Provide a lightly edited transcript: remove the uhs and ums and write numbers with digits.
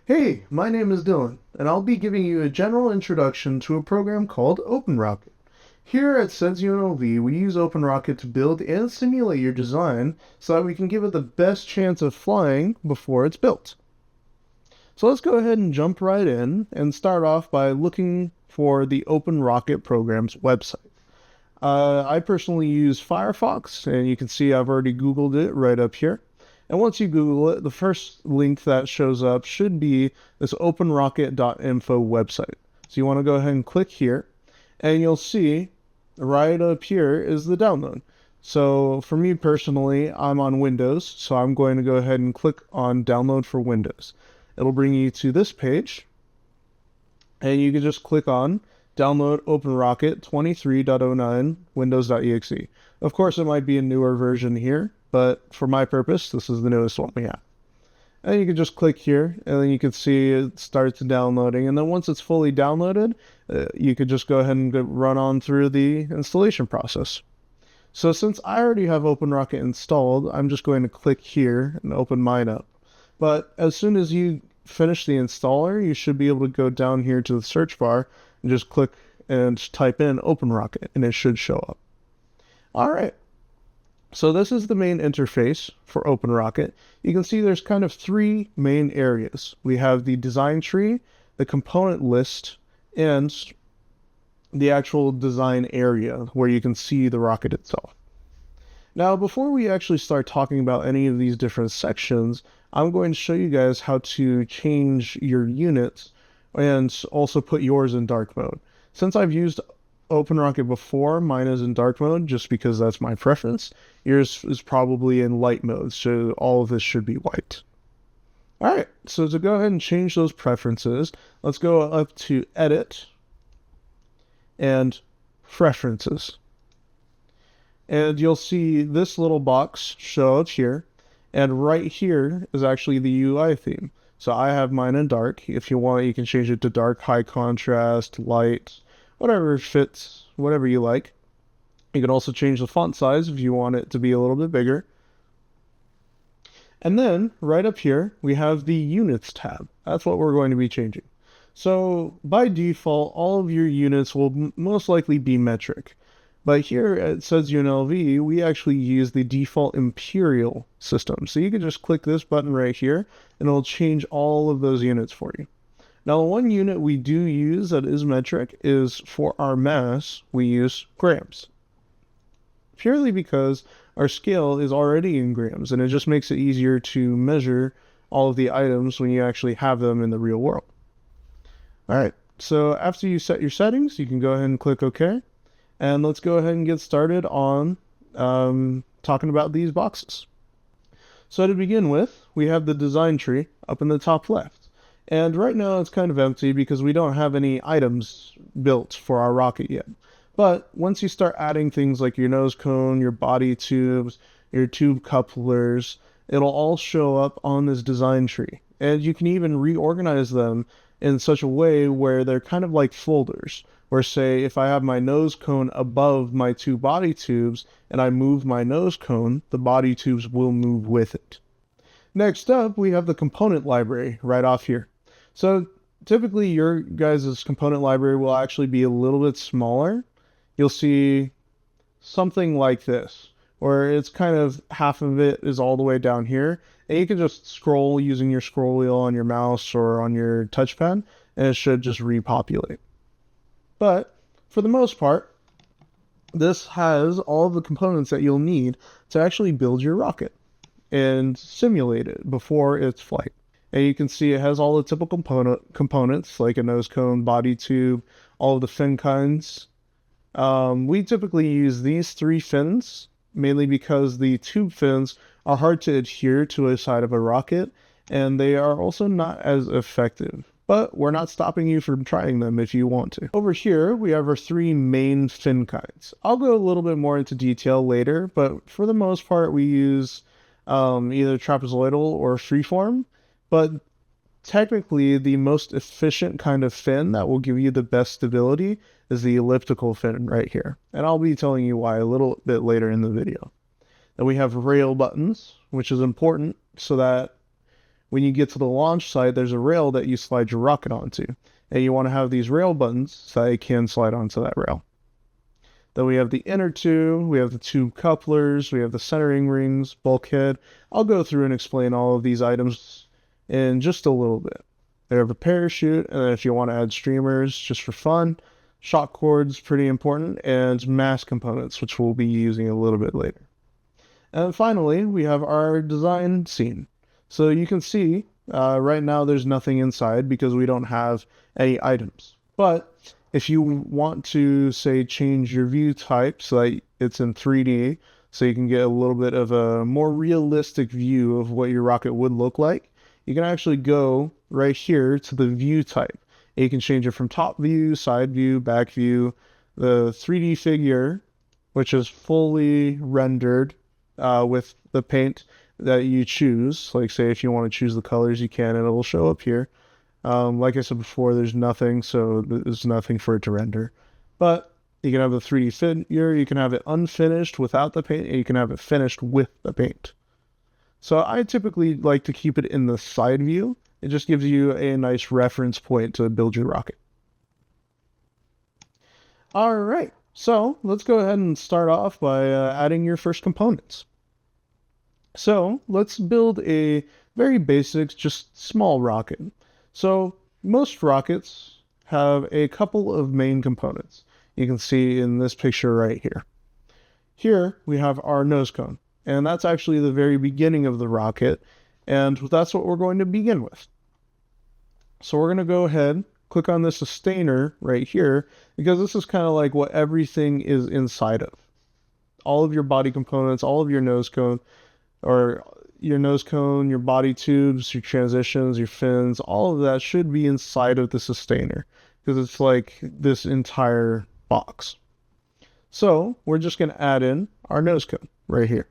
Hey, my name is Dylan, and I'll be giving you a general introduction to a program called OpenRocket. Here at SEDS UNLV, we use OpenRocket to build and simulate your design so that we can give it the best chance of flying before it's built. So let's go ahead and jump right in and start off by looking for the OpenRocket program's website. I personally use Firefox, and you can see I've already Googled it right up here. And once you Google it, the first link that shows up should be this openrocket.info website. So you want to go ahead and click here, and you'll see right up here is the download. So for me personally, I'm on Windows, so I'm going to go ahead and click on download for Windows. It'll bring you to this page, and you can just click on download OpenRocket 23.09 windows.exe. Of course, it might be a newer version here, but for my purpose, this is the newest one we have. And you can just click here, and then you can see it starts downloading. And then once it's fully downloaded, you could just go ahead and run on through the installation process. So since I already have OpenRocket installed, I'm just going to click here and open mine up. But as soon as you finish the installer, you should be able to go down here to the search bar and just click and type in OpenRocket, and it should show up. All right. So this is the main interface for OpenRocket. You can see there's kind of three main areas. We have the design tree, the component list, and the actual design area where you can see the rocket itself. Now, before we actually start talking about any of these different sections, I'm going to show you guys how to change your units and also put yours in dark mode. Since I've used OpenRocket before, mine is in dark mode just because that's my preference. Yours is probably in light mode, so all of this should be white. All right, so to go ahead and change those preferences, let's go up to Edit and Preferences. And you'll see this little box show up here, and right here is actually the UI theme. So I have mine in dark. If you want, you can change it to dark, high contrast, light, whatever fits, whatever you like. You can also change the font size if you want it to be a little bit bigger. And then right up here, we have the Units tab. That's what we're going to be changing. So by default, all of your units will most likely be metric. But here at SEDS UNLV, we actually use the default imperial system. So you can just click this button right here, and it'll change all of those units for you. Now, the one unit we do use that is metric is for our mass, we use grams. Purely because our scale is already in grams, and it just makes it easier to measure all of the items when you actually have them in the real world. All right, so after you set your settings, you can go ahead and click OK. And let's go ahead and get started on talking about these boxes. So to begin with, we have the design tree up in the top left. And right now it's kind of empty because we don't have any items built for our rocket yet. But once you start adding things like your nose cone, your body tubes, your tube couplers, it'll all show up on this design tree. And you can even reorganize them in such a way where they're kind of like folders. Where say if I have my nose cone above my two body tubes and I move my nose cone, the body tubes will move with it. Next up, we have the component library right off here. So typically your guys' component library will actually be a little bit smaller. You'll see something like this, where it's kind of half of it is all the way down here. And you can just scroll using your scroll wheel on your mouse or on your touchpad, and it should just repopulate. But for the most part, this has all of the components that you'll need to actually build your rocket and simulate it before its flight. And you can see it has all the typical components like a nose cone, body tube, all of the fin kinds. We typically use these three fins, mainly because the tube fins are hard to adhere to a side of a rocket, and they are also not as effective. But we're not stopping you from trying them if you want to. Over here, we have our three main fin kinds. I'll go a little bit more into detail later, but for the most part, we use either trapezoidal or freeform. But technically, the most efficient kind of fin that will give you the best stability is the elliptical fin right here. And I'll be telling you why a little bit later in the video. Then we have rail buttons, which is important so that when you get to the launch site, there's a rail that you slide your rocket onto. And you want to have these rail buttons so that it can slide onto that rail. Then we have the inner two, we have the two couplers, we have the centering rings, bulkhead. I'll go through and explain all of these items in just a little bit. They have a parachute, and then if you want to add streamers just for fun, shock cords, pretty important, and mass components, which we'll be using a little bit later. And finally, we have our design scene. So you can see right now there's nothing inside because we don't have any items. But if you want to, say, change your view type so that it's in 3D, so you can get a little bit of a more realistic view of what your rocket would look like, you can actually go right here to the view type. And you can change it from top view, side view, back view, the 3D figure, which is fully rendered with the paint that you choose. Like, say, if you want to choose the colors, you can, and it will show up here. Like I said before, there's nothing, so there's nothing for it to render. But you can have the 3D figure, you can have it unfinished without the paint, and you can have it finished with the paint. So I typically like to keep it in the side view. It just gives you a nice reference point to build your rocket. All right, so let's go ahead and start off by adding your first components. So let's build a very basic, just small rocket. So most rockets have a couple of main components. You can see in this picture right here. Here we have our nose cone, and that's actually the very beginning of the rocket, and that's what we're going to begin with. So we're going to go ahead, click on the sustainer right here, because this is kind of like what everything is inside of. All of your body components, all of your nose cone, or your nose cone, your body tubes, your transitions, your fins, all of that should be inside of the sustainer, because it's like this entire box. So we're just going to add in our nose cone right here.